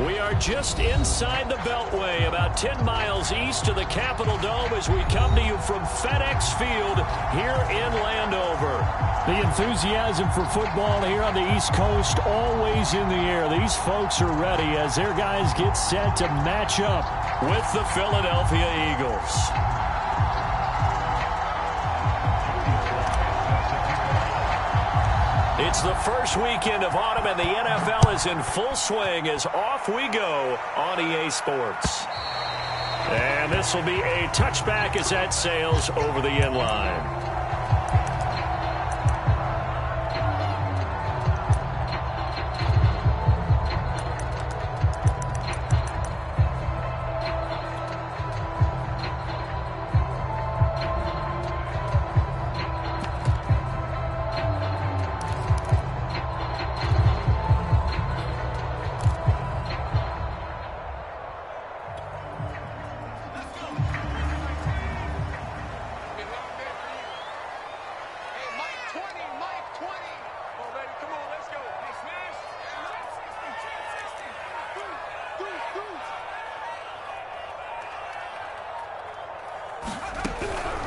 We are just inside the Beltway, about 10 miles east of the Capitol Dome as we come to you from FedEx Field here in Landover. The enthusiasm for football here on the East Coast always in the air. These folks are ready as their guys get set to match up with the Philadelphia Eagles. It's the first weekend of autumn, and the NFL is in full swing as off we go on EA Sports. And this will be a touchback as that sails over the end line.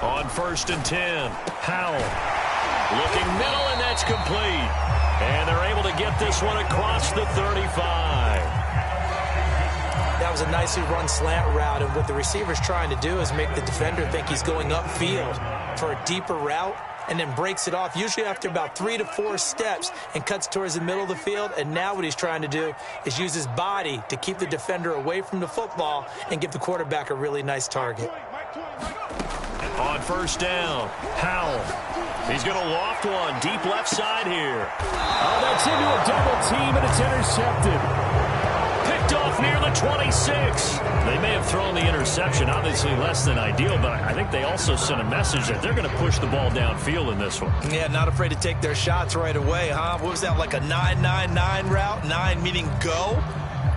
On 1st and 10, Howell looking middle, and that's complete. And they're able to get this one across the 35. That was a nicely run slant route, and what the receiver's trying to do is make the defender think he's going upfield for a deeper route, and then breaks it off, usually after about 3 to 4 steps, and cuts towards the middle of the field. And now what he's trying to do is use his body to keep the defender away from the football and give the quarterback a really nice target. On 1st down, Howell. He's going to loft one deep left side here. Oh, that's into a double team, and it's intercepted. Picked off near the 26. They may have thrown the interception, obviously less than ideal, but I think they also sent a message that they're going to push the ball downfield in this one. Yeah, not afraid to take their shots right away, huh? What was that, like a 9-9-9 route? 9 meaning go?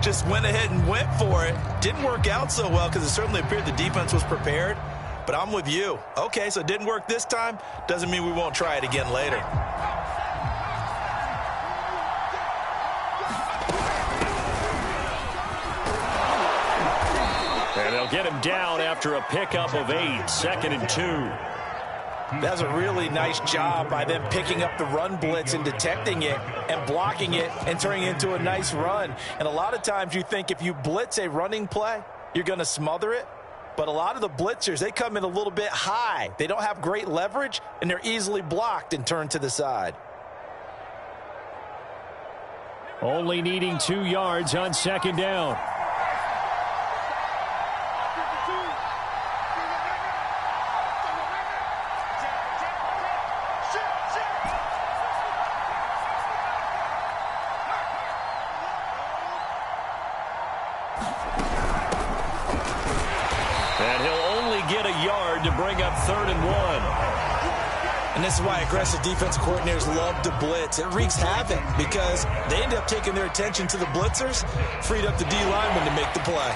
Just went ahead and went for it. Didn't work out so well because it certainly appeared the defense was prepared. But I'm with you. Okay, so it didn't work this time. Doesn't mean we won't try it again later. And they'll get him down after a pickup of 8, 2nd and 2. That's a really nice job by them picking up the run blitz and detecting it and blocking it and turning it into a nice run. And a lot of times you think if you blitz a running play, you're going to smother it. But a lot of the blitzers, they come in a little bit high. They don't have great leverage, and they're easily blocked and turned to the side. Only needing 2 yards on 2nd down. And he'll only get a yard to bring up 3rd and 1. And this is why aggressive defensive coordinators love to blitz. It wreaks havoc because they end up taking their attention to the blitzers, freed up the D lineman to make the play.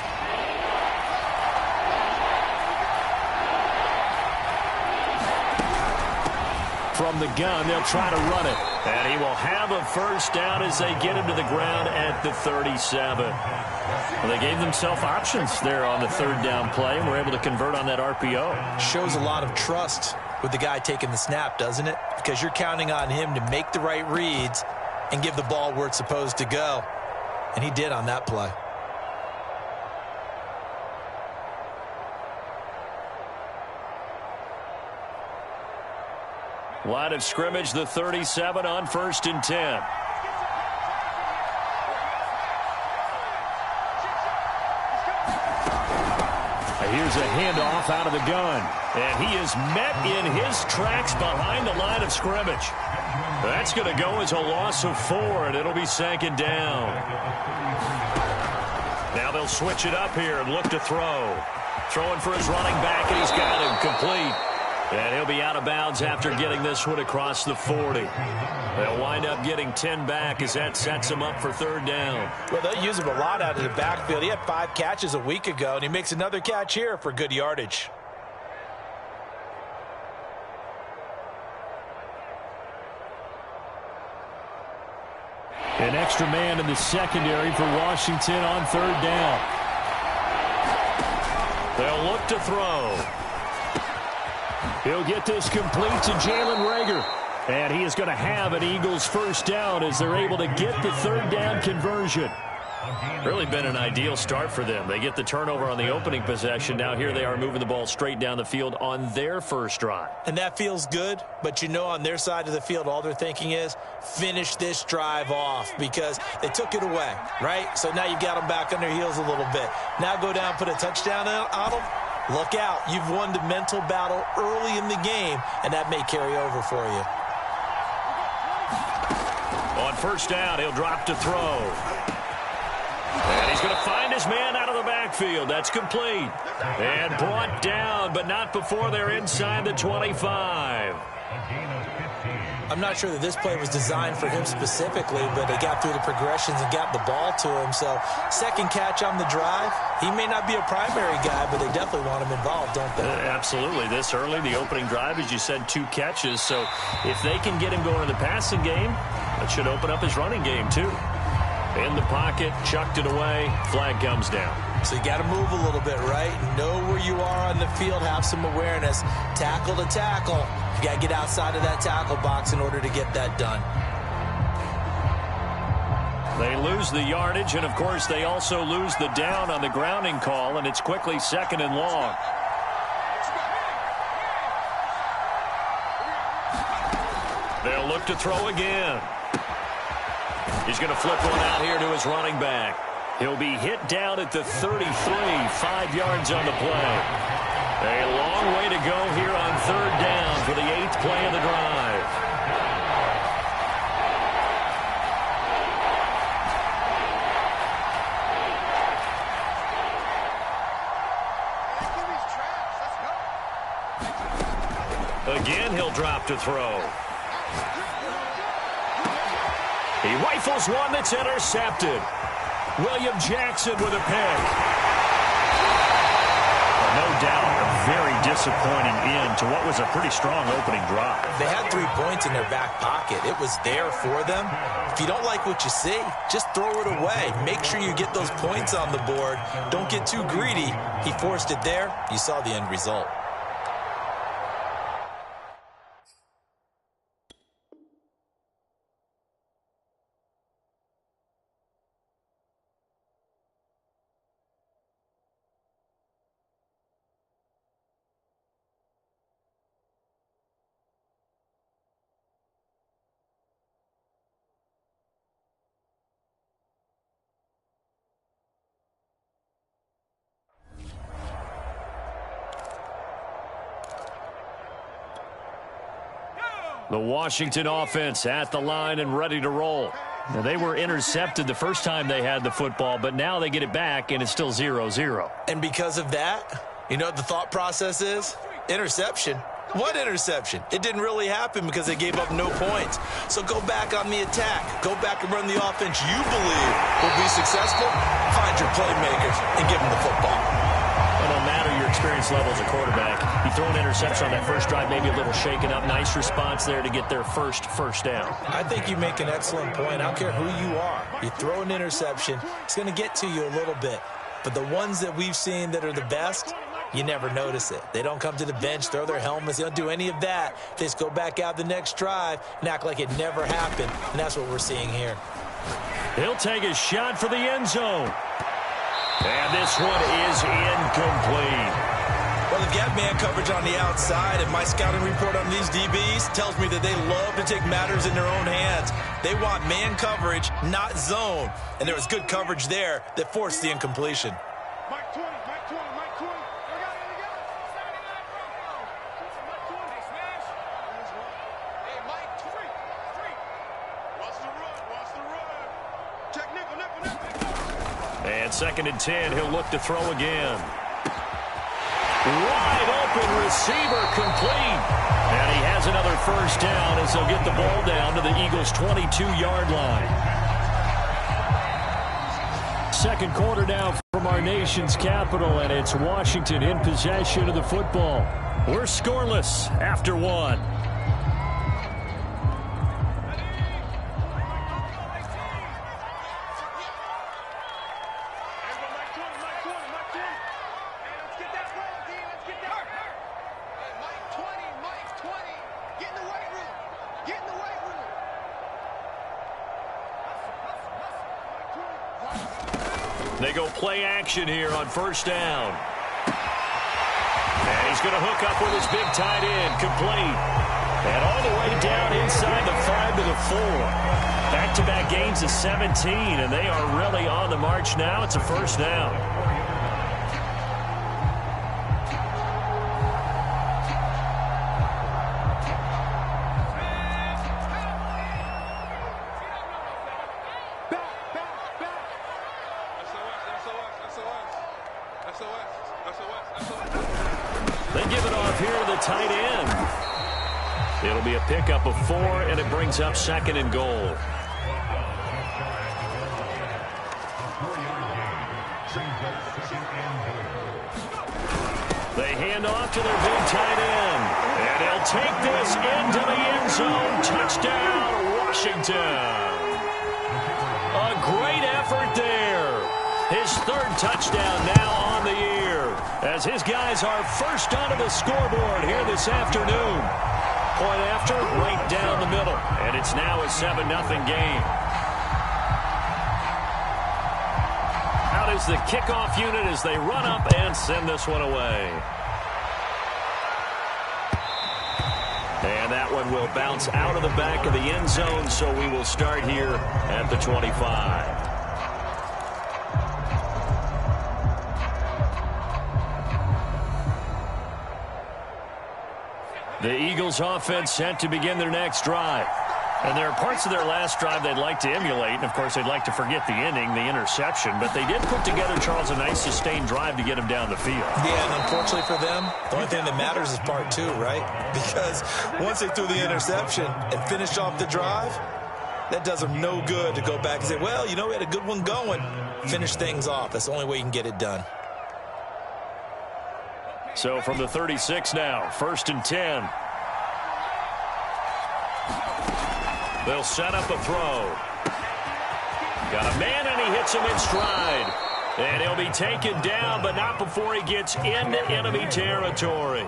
From the gun, they'll try to run it. And he will have a 1st down as they get him to the ground at the 37. Well, they gave themselves options there on the 3rd down play and were able to convert on that RPO. Shows a lot of trust with the guy taking the snap, doesn't it? Because you're counting on him to make the right reads and give the ball where it's supposed to go. And he did on that play. Line of scrimmage, the 37 on 1st and 10. Here's a handoff out of the gun. And he is met in his tracks behind the line of scrimmage. That's going to go as a loss of 4, and it'll be 2nd down. Now they'll switch it up here and look to throw. Throwing for his running back, and he's got him complete. And he'll be out of bounds after getting this one across the 40. They'll wind up getting 10 back as that sets him up for 3rd down. Well, they'll use him a lot out of the backfield. He had 5 catches a week ago, and he makes another catch here for good yardage. An extra man in the secondary for Washington on third down. They'll look to throw. He'll get this complete to Jalen Reagor. And he is going to have an Eagles first down as they're able to get the third down conversion. Really been an ideal start for them. They get the turnover on the opening possession. Now here they are moving the ball straight down the field on their first drive. And that feels good, but you know on their side of the field all they're thinking is finish this drive off because they took it away, right? So now you've got them back on their heels a little bit. Now go down, put a touchdown on them. Look out. You've won the mental battle early in the game, and that may carry over for you. On first down, he'll drop to throw. And he's going to find his man out of the backfield. That's complete. And brought down, but not before they're inside the 25. I'm not sure that this play was designed for him specifically, but they got through the progressions and got the ball to him. So second catch on the drive. He may not be a primary guy, but they definitely want him involved, don't they? Absolutely. This early, the opening drive, as you said, 2 catches. So if they can get him going in the passing game, that should open up his running game too. In the pocket, chucked it away, flag comes down. So you got to move a little bit, right? Know where you are on the field, have some awareness. Tackle to tackle. You got to get outside of that tackle box in order to get that done. They lose the yardage, and of course they also lose the down on the grounding call, and it's quickly 2nd and long. They'll look to throw again. He's going to flip one out here to his running back. He'll be hit down at the 33, 5 yards on the play. A long way to go here on third down for the 8th play of the drive. Again, he'll drop to throw. He rifles one that's intercepted. William Jackson with a pick. No doubt a very disappointing end to what was a pretty strong opening drive. They had 3 points in their back pocket. It was there for them. If you don't like what you see, just throw it away. Make sure you get those points on the board. Don't get too greedy. He forced it there. You saw the end result. The Washington offense at the line and ready to roll. Now, they were intercepted the first time they had the football, but now they get it back, and it's still 0-0. And because of that, you know what the thought process is? Interception. What interception? It didn't really happen because they gave up no points. So go back on the attack. Go back and run the offense you believe will be successful. Find your playmakers and give them the football. Well, no matter your experience level as a quarterback, you throw an interception on that first drive, maybe a little shaken up. Nice response there to get their first down. I think you make an excellent point. I don't care who you are. You throw an interception, it's going to get to you a little bit. But the ones that we've seen that are the best, you never notice it. They don't come to the bench, throw their helmets. They don't do any of that. They just go back out the next drive and act like it never happened. And that's what we're seeing here. He'll take a shot for the end zone. And this one is incomplete. Well, they've got man coverage on the outside, and my scouting report on these DBs tells me that they love to take matters in their own hands. They want man coverage, not zone. And there was good coverage there that forced the incompletion. Mike 20, Mike 20, Mike 20. Hey, Mike 3. Watch the run. Check nickel. And 2nd and 10, he'll look to throw again. Wide open receiver complete. And he has another first down as they'll get the ball down to the Eagles' 22-yard line. Second quarter now from our nation's capital, and it's Washington in possession of the football. We're scoreless after 1. They go play action here on first down. And he's going to hook up with his big tight end, complete. And all the way down inside the 5 to the 4. Back-to-back gains of 17, and they are really on the march now. It's a first down. They give it off here to the tight end. It'll be a pickup of 4, and it brings up 2nd and goal. They hand off to their big tight end. And they'll take this into the end zone. Touchdown, Washington. A great effort there. His 3rd touchdown now on the year, as his guys are first onto the scoreboard here this afternoon. Point after, right down the middle. And it's now a 7-0 game. Out is the kickoff unit as they run up and send this one away. And that one will bounce out of the back of the end zone, so we will start here at the 25. The Eagles offense set to begin their next drive. And there are parts of their last drive they'd like to emulate. And, of course, they'd like to forget the ending, the interception. But they did put together, Charles, a nice sustained drive to get him down the field. Yeah, and unfortunately for them, the only thing that matters is part 2, right? Because once they threw the interception and finished off the drive, that does them no good to go back and say, well, you know, we had a good one going. Finish things off. That's the only way you can get it done. So from the 36 now, 1st and 10. They'll set up a throw. Got a man, and he hits him in stride. And he'll be taken down, but not before he gets into enemy territory.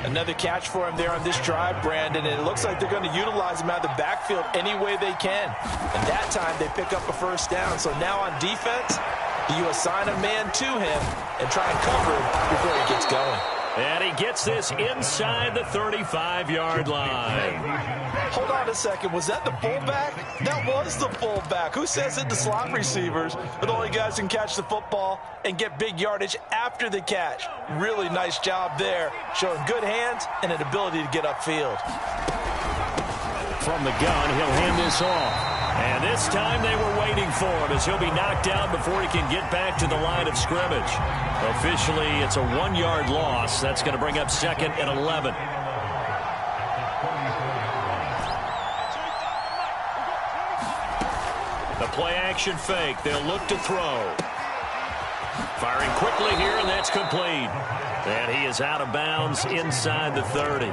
Another catch for him there on this drive, Brandon, and it looks like they're going to utilize him out of the backfield any way they can. And that time they pick up a first down. So now on defense, you assign a man to him and try and cover him before he gets going. And he gets this inside the 35-yard line. Hold on a second. Was that the fullback? That was the fullback. Who says it to slot receivers? But only guys can catch the football and get big yardage after the catch. Really nice job there, showing good hands and an ability to get upfield. From the gun, he'll hand this off. And this time they were waiting for him as he'll be knocked down before he can get back to the line of scrimmage. Officially, it's a 1-yard loss. That's going to bring up 2nd and 11. The play-action fake. They'll look to throw. Firing quickly here, and that's complete. And he is out of bounds inside the 30.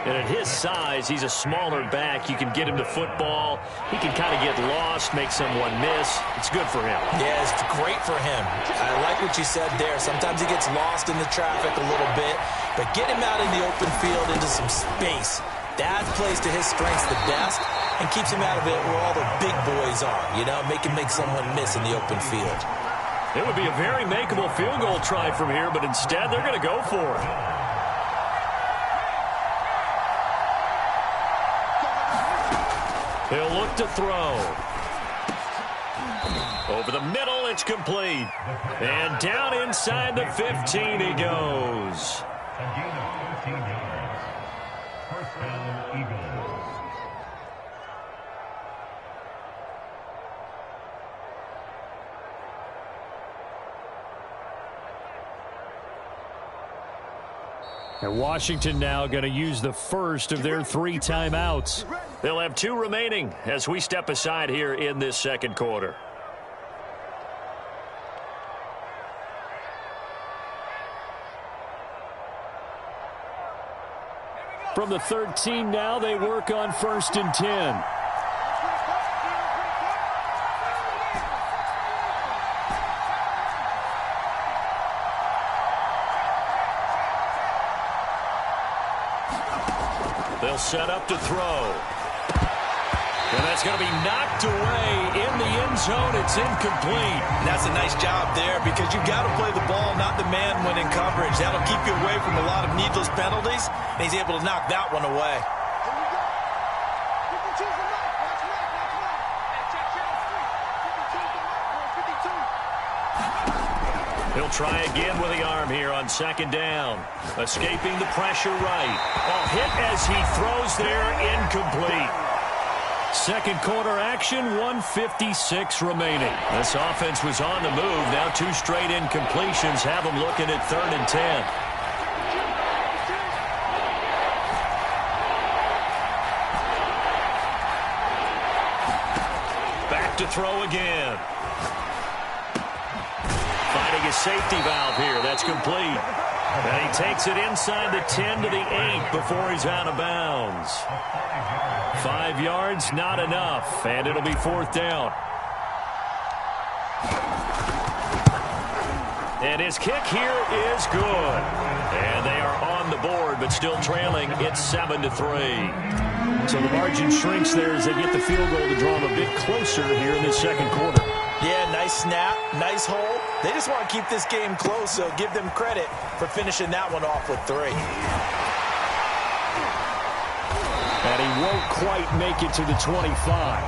And at his size, he's a smaller back. You can get him to football. He can kind of get lost, make someone miss. It's good for him. Yeah, it's great for him. I like what you said there. Sometimes he gets lost in the traffic a little bit, but get him out in the open field into some space. That plays to his strengths the best and keeps him out of it where all the big boys are, you know, make someone miss in the open field. It would be a very makeable field goal try from here, but instead they're going to go for it. He'll look to throw. Over the middle, it's complete. And down inside the 15 he goes. And Washington now going to use the first of their 3 timeouts. They'll have 2 remaining as we step aside here in this second quarter. From the 13 now, they work on 1st and 10. They'll set up to throw. And that's going to be knocked away in the end zone. It's incomplete. And that's a nice job there because you've got to play the ball, not the man when in coverage. That'll keep you away from a lot of needless penalties, and he's able to knock that one away. He'll try again with the arm here on second down. Escaping the pressure right. Hit as he throws there, incomplete. Second quarter action, 1:56 remaining. This offense was on the move. Now 2 straight incompletions have them looking at 3rd and 10. Back to throw again. Finding a safety valve here. That's complete. And he takes it inside the 10 to the 8 before he's out of bounds. 5 yards, not enough. And it'll be 4th down. And his kick here is good. And they are on the board, but still trailing. It's 7-3. So the margin shrinks there as they get the field goal to draw them a bit closer here in this second quarter. Yeah, nice snap, nice hold. They just want to keep this game close, so give them credit for finishing that one off with 3. And he won't quite make it to the 25.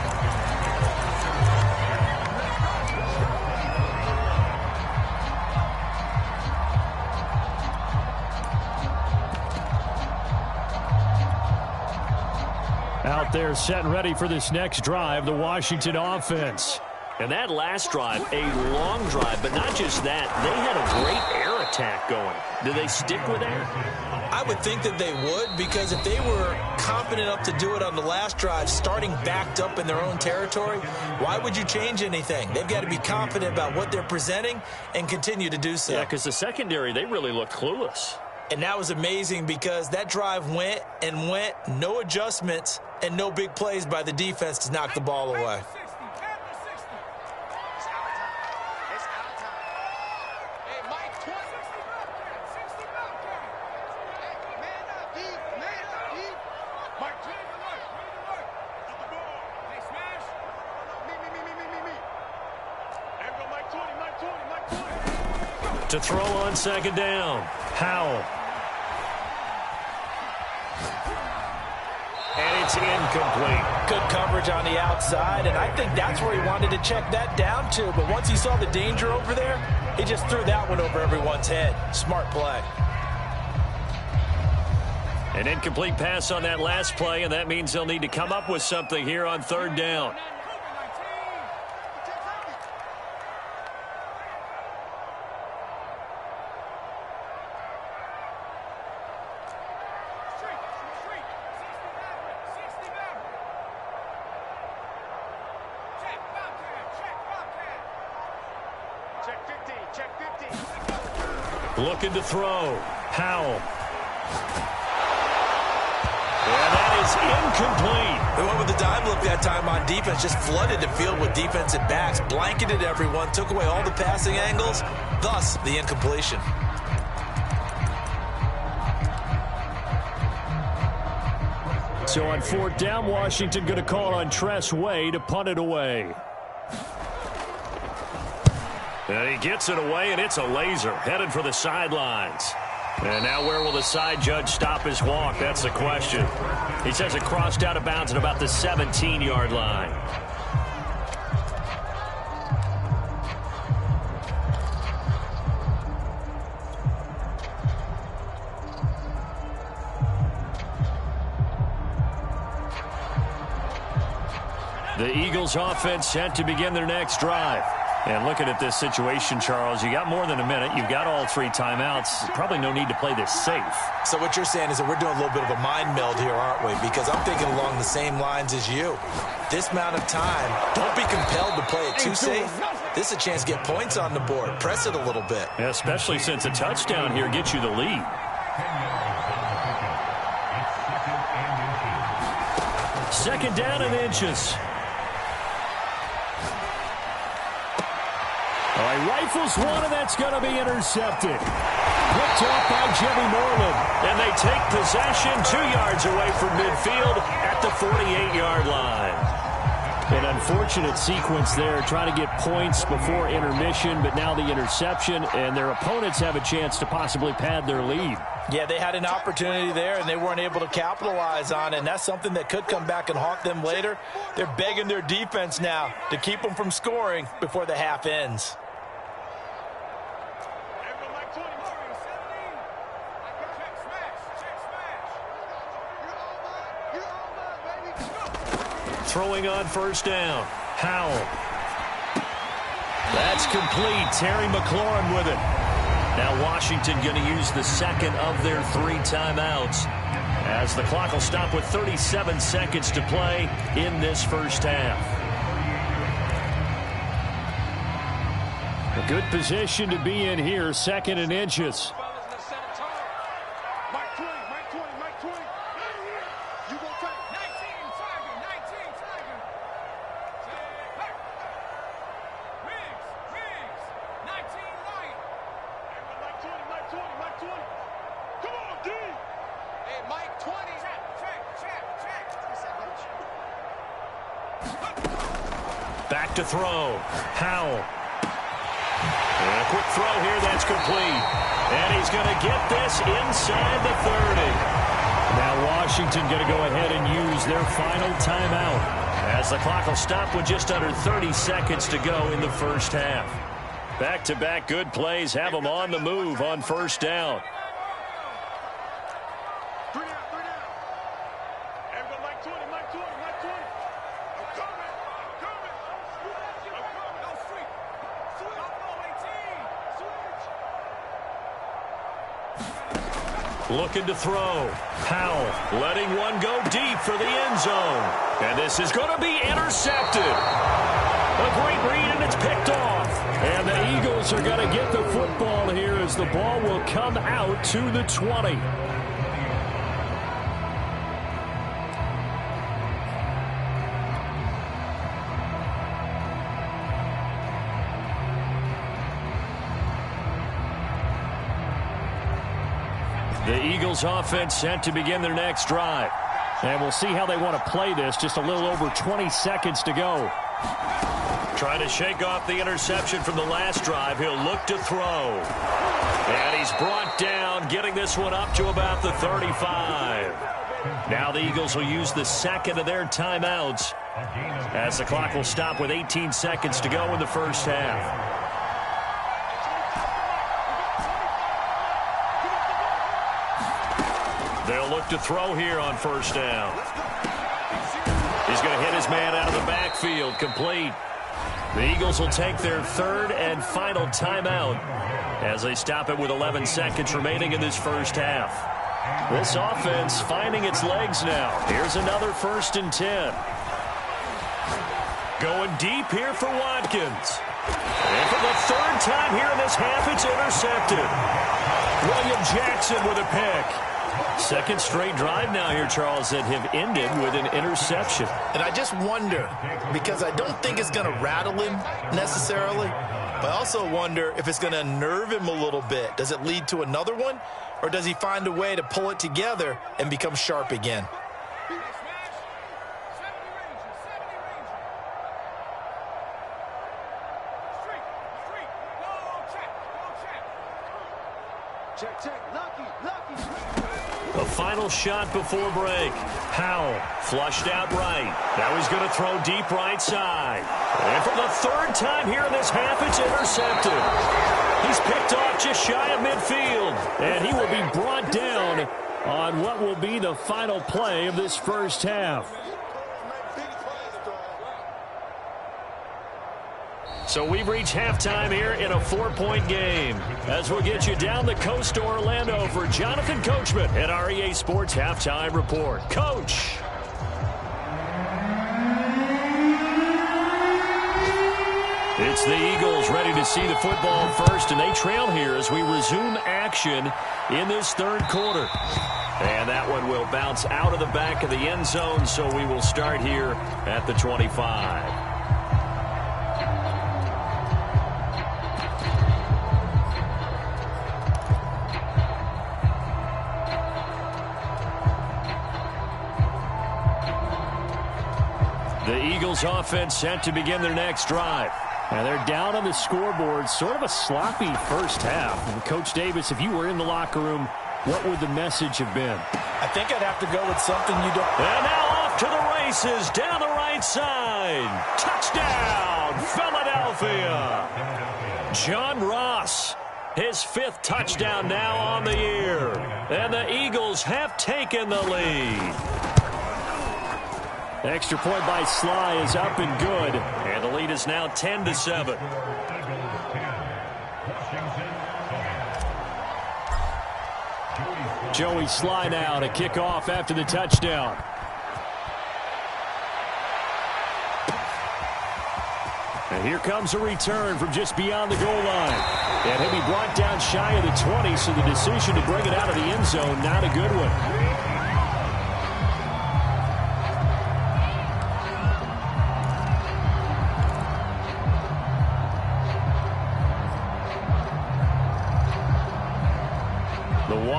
Out there set and ready for this next drive, the Washington offense. And that last drive, a long drive, but not just that. They had a great air attack going. Do they stick with that? I would think that they would, because if they were confident enough to do it on the last drive, starting backed up in their own territory, why would you change anything? They've got to be confident about what they're presenting and continue to do so. Yeah, because the secondary, they really looked clueless. And that was amazing because that drive went and went, no adjustments and no big plays by the defense to knock the ball away. To throw on second down, Howell. And it's incomplete. Good coverage on the outside, and I think that's where he wanted to check that down to. But once he saw the danger over there, he just threw that one over everyone's head. Smart play. An incomplete pass on that last play, and that means they'll need to come up with something here on 3rd down. Looking to throw. Howell. And that is incomplete. They went with the dime look that time on defense, just flooded the field with defensive backs, blanketed everyone, took away all the passing angles, thus the incompletion. So on 4th down, Washington going to call on Tress Way to punt it away. And he gets it away, and it's a laser headed for the sidelines. And now where will the side judge stop his walk? That's the question. He says it crossed out of bounds at about the 17-yard line. The Eagles offense set to begin their next drive. And looking at this situation, Charles, you got more than a minute. You've got all 3 timeouts. Probably no need to play this safe. So what you're saying is that we're doing a little bit of a mind meld here, aren't we? Because I'm thinking along the same lines as you. This amount of time, don't be compelled to play it too safe. This is a chance to get points on the board. Press it a little bit. Yeah, especially since a touchdown here gets you the lead. Second down and inches. He rifles one, and that's going to be intercepted. Picked off by Jimmy Moreland. And they take possession 2 yards away from midfield at the 48-yard line. An unfortunate sequence there, trying to get points before intermission, but now the interception, and their opponents have a chance to possibly pad their lead. Yeah, they had an opportunity there, and they weren't able to capitalize on it, and that's something that could come back and haunt them later. They're begging their defense now to keep them from scoring before the half ends. Throwing on first down. Howell. That's complete. Terry McLaurin with it. Now Washington going to use the second of their 3 timeouts, as the clock will stop with 37 seconds to play in this first half. A good position to be in here, 2nd and inches. Back to throw. Howell. And a quick throw here, that's complete. And he's going to get this inside the 30. Now Washington going to go ahead and use their final timeout, as the clock will stop with just under 30 seconds to go in the first half. Back-to-back good plays have them on the move on first down. Looking to throw. Howell letting one go deep for the end zone. And this is going to be intercepted. A great read, and it's picked off. And the Eagles are going to get the football here as the ball will come out to the 20. The Eagles offense set to begin their next drive. And we'll see how they want to play this. Just a little over 20 seconds to go. Trying to shake off the interception from the last drive. He'll look to throw. And he's brought down, getting this one up to about the 35. Now the Eagles will use the second of their timeouts, as the clock will stop with 18 seconds to go in the first half. They'll look to throw here on first down. He's going to hit his man out of the backfield, complete. The Eagles will take their 3rd and final timeout as they stop it with 11 seconds remaining in this first half. This offense finding its legs now. Here's another 1st and 10. Going deep here for Watkins. And for the 3rd time here in this half, it's intercepted. William Jackson with a pick. 2nd straight drive now here, Charles, that have ended with an interception. And I just wonder, because I don't think it's going to rattle him necessarily, but I also wonder if it's going to unnerve him a little bit. Does it lead to another one, or does he find a way to pull it together and become sharp again? A final shot before break. Howell flushed out right. Now he's going to throw deep right side. And for the 3rd time here in this half, it's intercepted. He's picked off just shy of midfield. And he will be brought down on what will be the final play of this first half. So we've reached halftime here in a 4-point game, as we'll get you down the coast to Orlando for Jonathan Coachman at our EA Sports Halftime Report. Coach. It's the Eagles ready to see the football first, and they trail here as we resume action in this 3rd quarter. And that one will bounce out of the back of the end zone, so we will start here at the 25. The Eagles offense set to begin their next drive. And they're down on the scoreboard, sort of a sloppy first half. And Coach Davis, if you were in the locker room, what would the message have been? I think I'd have to go with something you don't... And now off to the races, down the right side. Touchdown, Philadelphia. John Ross, his 5th touchdown now on the year. And the Eagles have taken the lead. Extra point by Sly is up and good. And the lead is now 10-7. Joey Sly now to kick off after the touchdown. And here comes a return from just beyond the goal line. And he'll be brought down shy of the 20, so the decision to bring it out of the end zone, not a good one.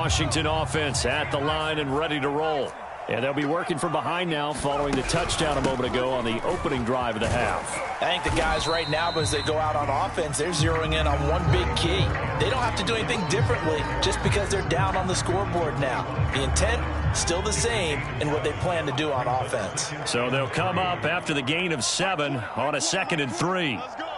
Washington offense at the line and ready to roll. And they'll be working from behind now following the touchdown a moment ago on the opening drive of the half. I think the guys right now, as they go out on offense, they're zeroing in on one big key. They don't have to do anything differently just because they're down on the scoreboard now. The intent, still the same in what they plan to do on offense. So they'll come up after the gain of 7 on a 2nd and 3. Let's go.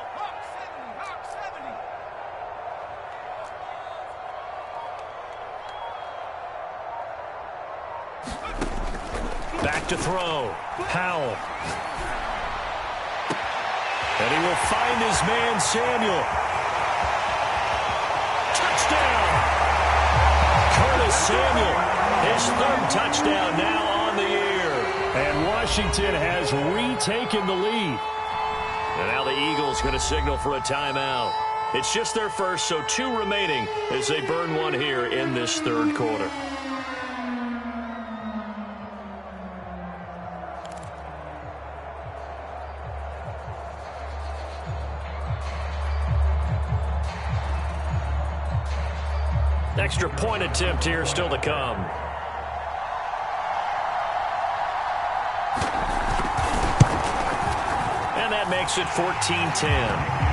Back to throw. Howell. And he will find his man, Samuel. Touchdown! Curtis Samuel, his 3rd touchdown now on the year. And Washington has retaken the lead. And now the Eagles going to signal for a timeout. It's just their first, so 2 remaining as they burn one here in this 3rd quarter. Extra point attempt here still to come. And that makes it 14-10.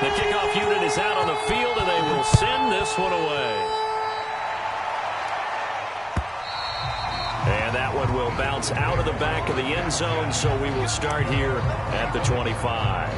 The kickoff unit is out on the field, and they will send this one away. And that one will bounce out of the back of the end zone, so we will start here at the 25.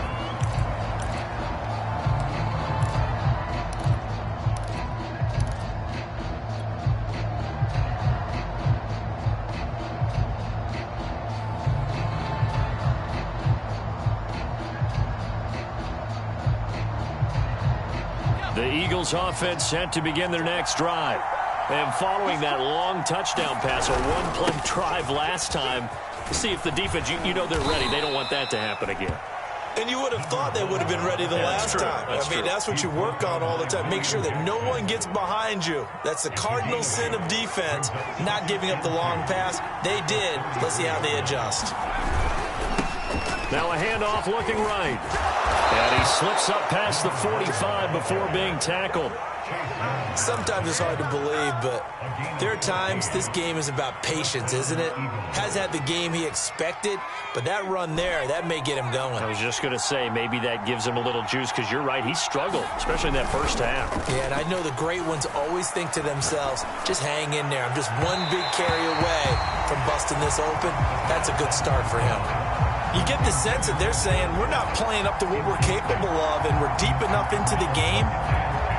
The Eagles offense set to begin their next drive. And following that long touchdown pass, a one-play drive last time, see if the defense, you know they're ready. They don't want that to happen again. And you would have thought they would have been ready the last time. That's what you work on all the time. Make sure that no one gets behind you. That's the cardinal sin of defense, not giving up the long pass. They did. Let's see how they adjust. Now a handoff looking right. And he slips up past the 45 before being tackled. Sometimes it's hard to believe, but there are times this game is about patience, isn't it? Has had the game he expected, but that run there, that may get him going. I was just going to say, maybe that gives him a little juice, because you're right, he struggled, especially in that first half. Yeah, and I know the great ones always think to themselves, just hang in there. I'm just one big carry away from busting this open. That's a good start for him. You get the sense that they're saying, we're not playing up to what we're capable of, and we're deep enough into the game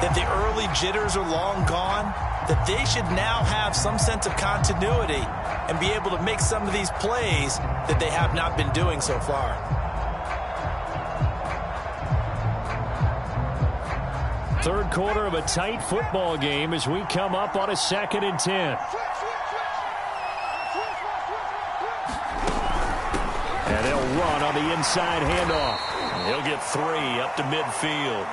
that the early jitters are long gone, that they should now have some sense of continuity and be able to make some of these plays that they have not been doing so far. Third quarter of a tight football game as we come up on a 2nd and 10. And they'll run on the inside handoff. He'll get 3 up to midfield.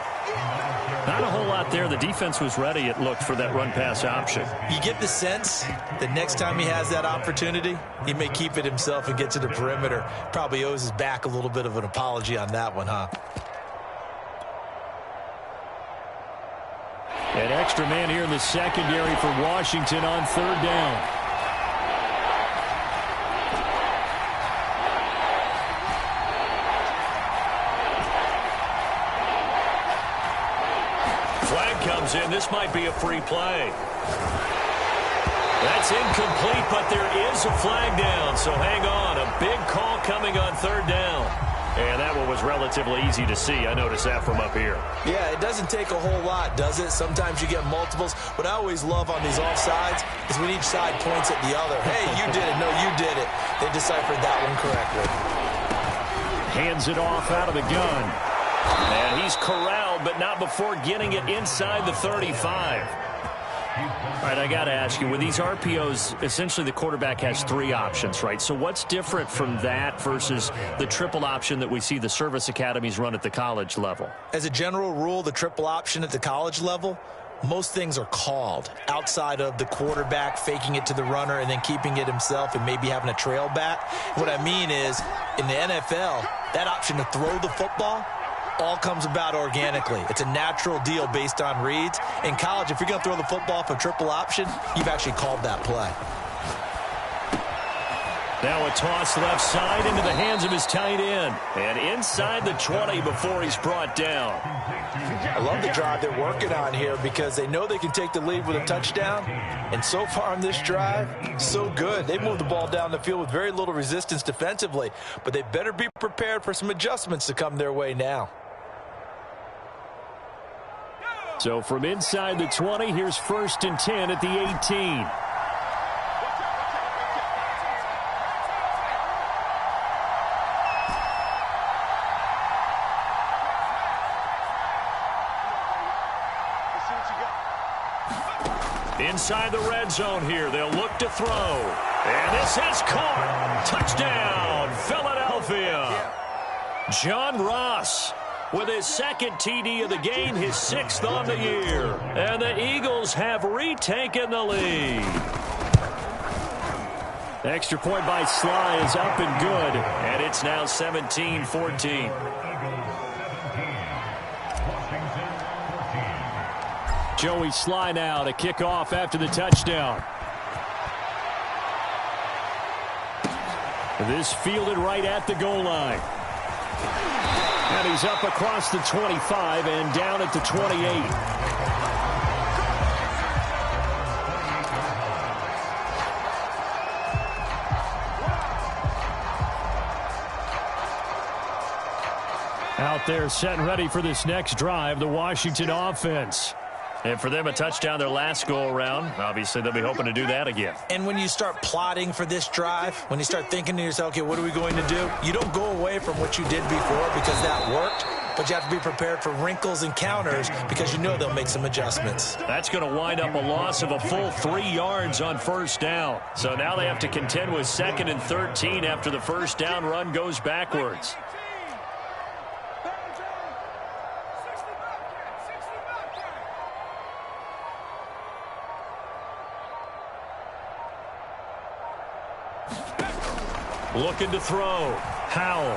Not a whole lot there. The defense was ready, it looked, for that run-pass option. You get the sense that next time he has that opportunity, he may keep it himself and get to the perimeter. Probably owes his back a little bit of an apology on that one, huh? An extra man here in the secondary for Washington on third down. Comes in. This might be a free play. That's incomplete, but there is a flag down, so hang on. A big call coming on third down. And that one was relatively easy to see. I noticed that from up here. Yeah, it doesn't take a whole lot, does it? Sometimes you get multiples. What I always love on these offsides is when each side points at the other. Hey, you did it. No, you did it. They deciphered that one correctly. Hands it off out of the gun. And he's corralled, but not before getting it inside the 35. All right, I got to ask you, with these RPOs, essentially the quarterback has three options, right? So what's different from that versus the triple option that we see the service academies run at the college level? As a general rule, the triple option at the college level, most things are called outside of the quarterback faking it to the runner and then keeping it himself and maybe having a trail back. What I mean is, in the NFL, that option to throw the football all comes about organically. It's a natural deal based on reads. In college, if you're going to throw the football for triple option, you've actually called that play. Now a toss left side into the hands of his tight end. And inside the 20 before he's brought down. I love the drive they're working on here because they know they can take the lead with a touchdown. And so far on this drive, so good. They moved the ball down the field with very little resistance defensively. But they better be prepared for some adjustments to come their way now. So from inside the 20, here's 1st and 10 at the 18. Inside the red zone here, they'll look to throw. And this is caught. Touchdown, Philadelphia. John Ross with his second TD of the game, his 6th on the year. And the Eagles have retaken the lead. Extra point by Sly is up and good. And it's now 17-14. Joey Sly now to kick off after the touchdown. This fielded right at the goal line. And he's up across the 25 and down at the 28. Out there set and ready for this next drive, the Washington offense. And for them, a touchdown their last go-around. Obviously, they'll be hoping to do that again. And when you start plotting for this drive, when you start thinking to yourself, okay, what are we going to do? You don't go away from what you did before because that worked, but you have to be prepared for wrinkles and counters because you know they'll make some adjustments. That's going to wind up a loss of a full 3 yards on 1st down. So now they have to contend with 2nd and 13 after the 1st down run goes backwards. Looking to throw. Howell.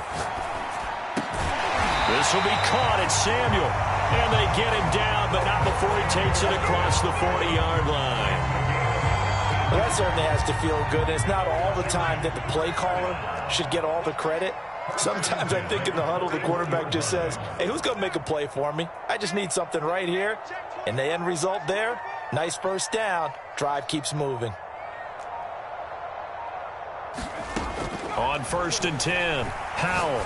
This will be caught. It's Samuel. And they get him down, but not before he takes it across the 40-yard line. Well, that certainly has to feel good. It's not all the time that the play caller should get all the credit. Sometimes I think in the huddle, the quarterback just says, hey, who's going to make a play for me? I just need something right here. And the end result there, nice 1st down. Drive keeps moving. On 1st and 10, Howell.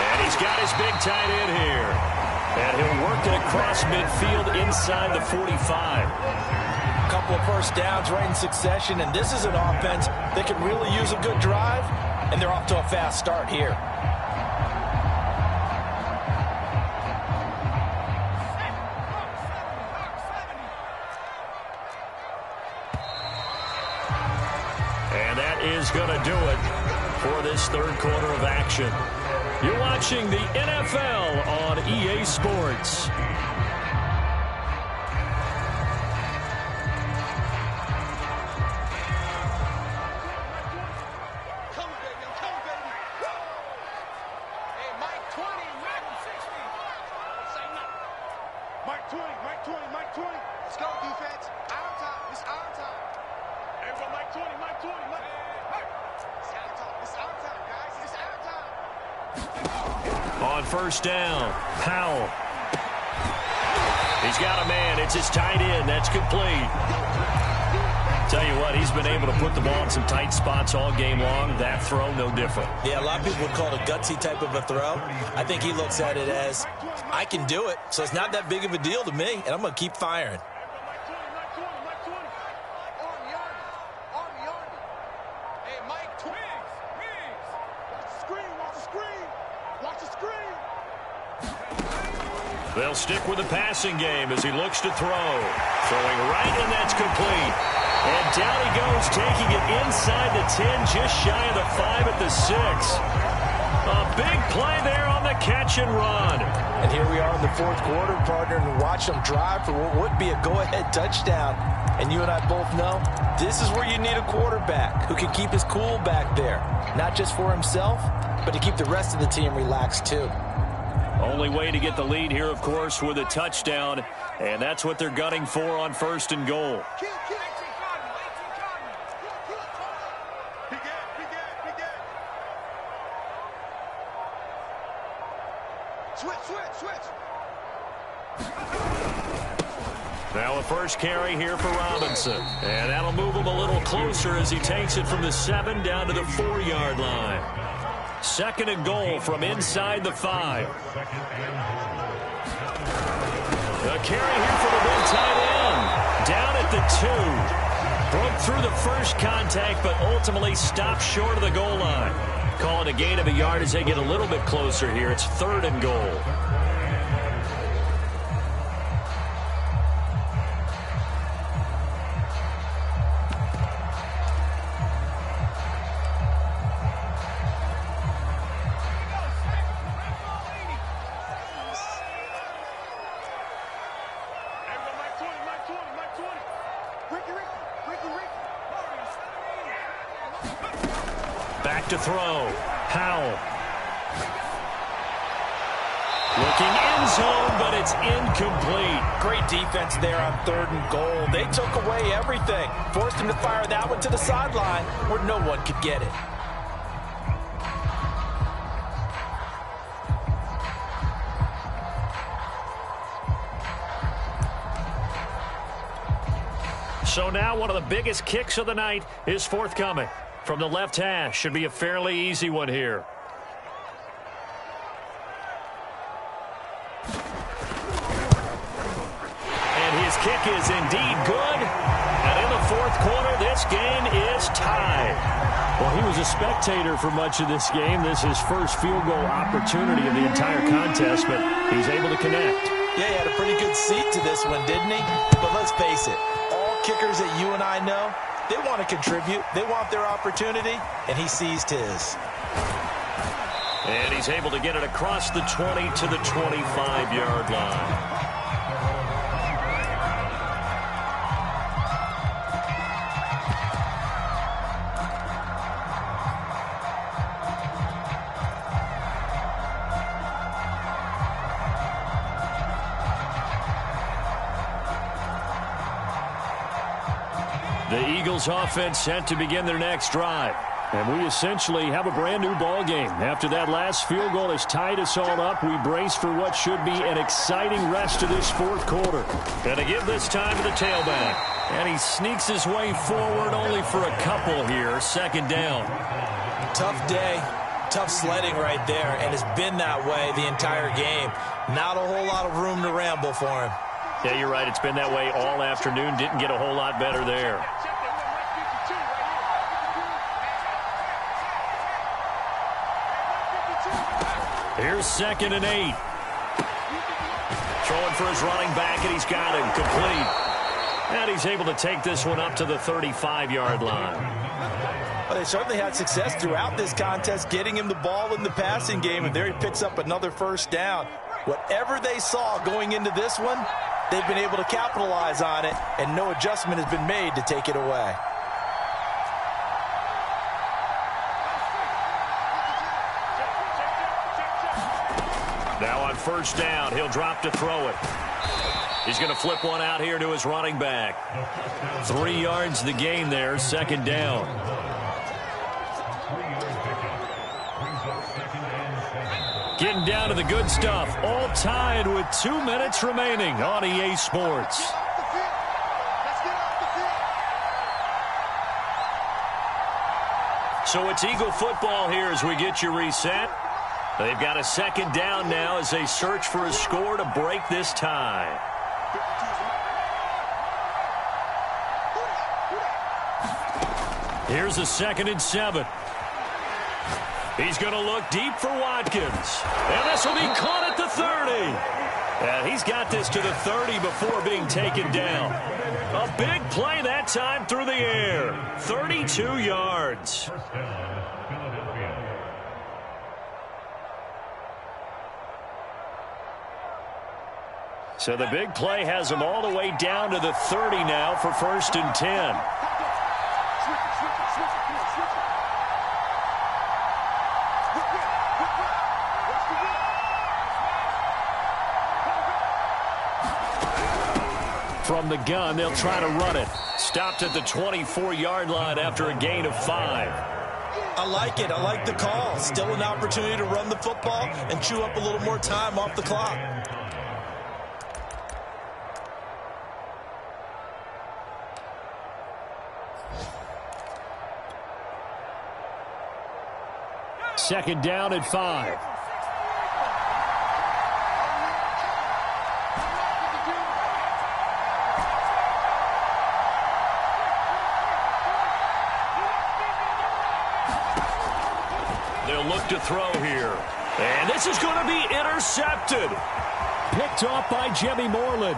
And he's got his big tight end here. And he'll work it across midfield inside the 45. A couple of 1st downs right in succession, and this is an offense that can really use a good drive, and they're off to a fast start here. And that is going to do it for this 3rd quarter of action. You're watching the NFL on EA Sports. On first down, Powell. He's got a man. It's his tight end. That's complete. Tell you what, he's been able to put the ball in some tight spots all game long. That throw, no different. Yeah, a lot of people would call it a gutsy type of a throw. I think he looks at it as, I can do it, so it's not that big of a deal to me, and I'm going to keep firing. They'll stick with the passing game as he looks to throw. Throwing right, and that's complete. And down he goes, taking it inside the 10, just shy of the 5 at the 6. A big play there on the catch and run. And here we are in the fourth quarter, partner, and watch them drive for what would be a go-ahead touchdown. And you and I both know this is where you need a quarterback who can keep his cool back there. Not just for himself, but to keep the rest of the team relaxed too. Only way to get the lead here, of course, with a touchdown. And that's what they're gunning for on first and goal. Now a first carry here for Robinson. And that'll move him a little closer as he takes it from the 7 down to the 4-yard line. Second and goal from inside the 5. A carry here for the big tight end. Down at the 2. Broke through the first contact, but ultimately stopped short of the goal line. Call it a gain of a yard as they get a little bit closer here. It's third and goal. Back to throw. Powell. Looking end zone, but it's incomplete. Great defense there on third and goal. They took away everything. Forced him to fire that one to the sideline where no one could get it. So now one of the biggest kicks of the night is forthcoming. From the left hash, should be a fairly easy one here. And his kick is indeed good. And in the fourth quarter, this game is tied. Well, he was a spectator for much of this game. This is his first field goal opportunity of the entire contest, but he's able to connect. Yeah, he had a pretty good seat to this one, didn't he? But let's face it, all kickers that you and I know, they want to contribute. They want their opportunity, and he seized his. And he's able to get it across the 20 to the 25-yard line. The Eagles offense set to begin their next drive. And we essentially have a brand new ball game. After that last field goal has tied us all up, we brace for what should be an exciting rest of this fourth quarter. Going to give this time to the tailback. And he sneaks his way forward only for a couple here. Second down. Tough day, tough sledding right there, and it's been that way the entire game. Not a whole lot of room to ramble for him. Yeah, you're right. It's been that way all afternoon. Didn't get a whole lot better there. Here's 2nd and 8. Throwing for his running back, and he's got him complete. And he's able to take this one up to the 35-yard line. Well, they certainly had success throughout this contest, getting him the ball in the passing game, and there he picks up another first down. Whatever they saw going into this one, they've been able to capitalize on it, and no adjustment has been made to take it away. Now on first down, he'll drop to throw it. He's going to flip one out here to his running back. 3 yards the gain there, second down. Getting down to the good stuff, all tied with 2 minutes remaining on EA Sports. So it's Eagle football here as we get you reset. They've got a second down now as they search for a score to break this tie. Here's a 2nd and 7. He's going to look deep for Watkins. And this will be caught at the 30. And he's got this to the 30 before being taken down. A big play that time through the air. 32 yards. So the big play has him all the way down to the 30 now for 1st and 10. From the gun, they'll try to run it. Stopped at the 24-yard line after a gain of 5. I like it. I like the call. Still an opportunity to run the football and chew up a little more time off the clock. Second down at 5. They'll look to throw here. And this is going to be intercepted. Picked off by Jimmy Moreland.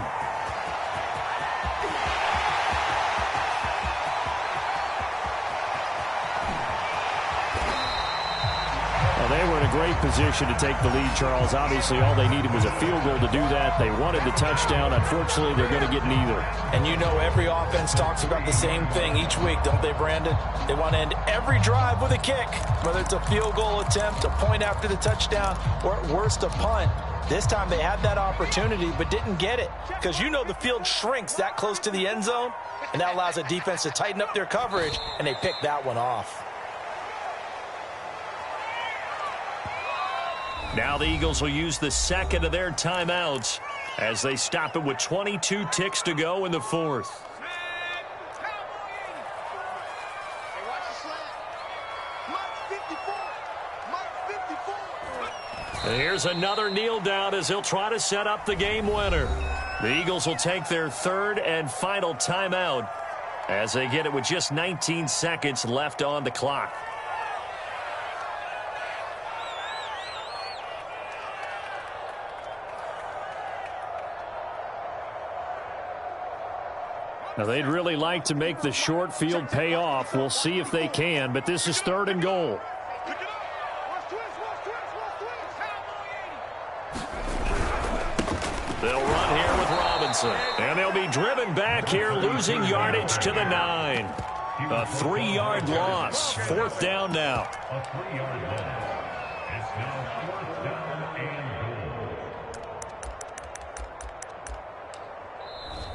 They were in a great position to take the lead, Charles. Obviously, all they needed was a field goal to do that. They wanted the touchdown. Unfortunately, they're going to get neither. And you know every offense talks about the same thing each week, don't they, Brandon? They want to end every drive with a kick, whether it's a field goal attempt, a point after the touchdown, or at worst, a punt. This time they had that opportunity but didn't get it because you know the field shrinks that close to the end zone, and that allows a defense to tighten up their coverage, and they pick that one off. Now the Eagles will use the second of their timeouts as they stop it with 22 ticks to go in the 4th. And here's another kneel down as he'll try to set up the game winner. The Eagles will take their 3rd and final timeout as they get it with just 19 seconds left on the clock. Now, they'd really like to make the short field pay off. We'll see if they can, but this is 3rd and goal. They'll run here with Robinson, and they'll be driven back here, losing yardage to the 9. A 3-yard loss. 4th down now.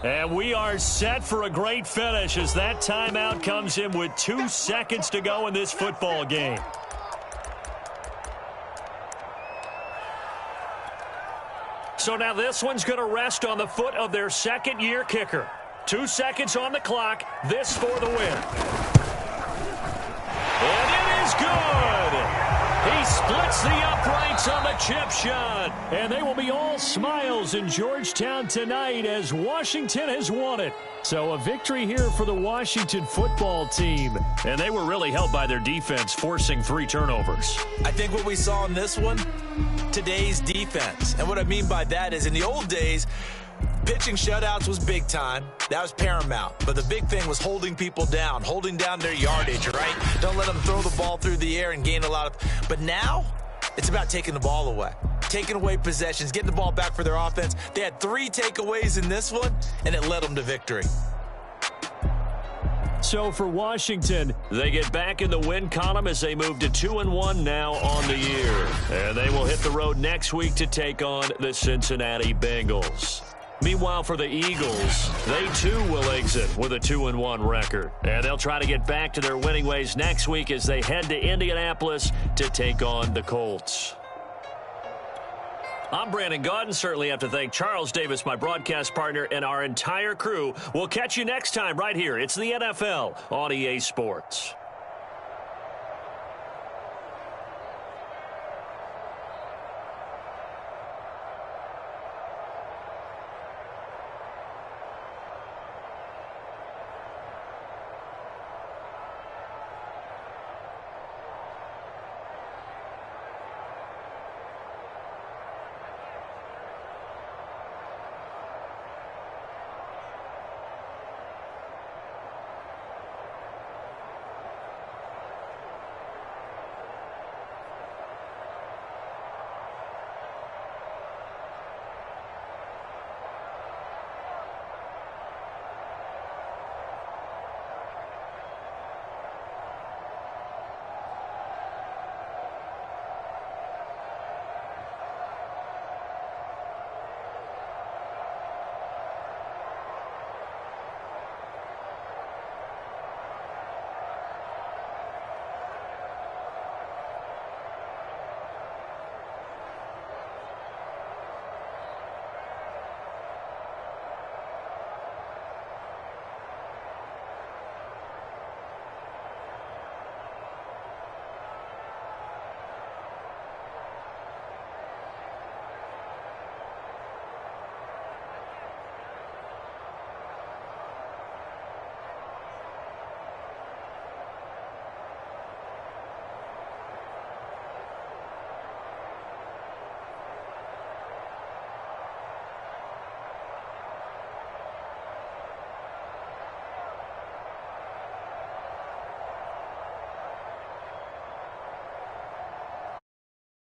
And we are set for a great finish as that timeout comes in with 2 seconds to go in this football game. So now this one's going to rest on the foot of their 2nd-year kicker. 2 seconds on the clock. This for the win. And it is good. He splits the uprights on the chip shot. And they will be all smiles in Georgetown tonight as Washington has won it. So a victory here for the Washington football team. And they were really helped by their defense, forcing 3 turnovers. I think what we saw in this one, today's defense. And what I mean by that is in the old days, Pitching shutouts was big time. That was paramount. But the big thing was holding people down, holding down their yardage, right? Don't let them throw the ball through the air and gain a lot of... But now, it's about taking the ball away. Taking away possessions, getting the ball back for their offense. They had 3 takeaways in this one, and it led them to victory. So for Washington, they get back in the win column as they move to 2-1 now on the year. And they will hit the road next week to take on the Cincinnati Bengals. Meanwhile, for the Eagles, they too will exit with a 2-1 record. And they'll try to get back to their winning ways next week as they head to Indianapolis to take on the Colts. I'm Brandon Gaudin. Certainly have to thank Charles Davis, my broadcast partner, and our entire crew. We'll catch you next time right here. It's the NFL on EA Sports.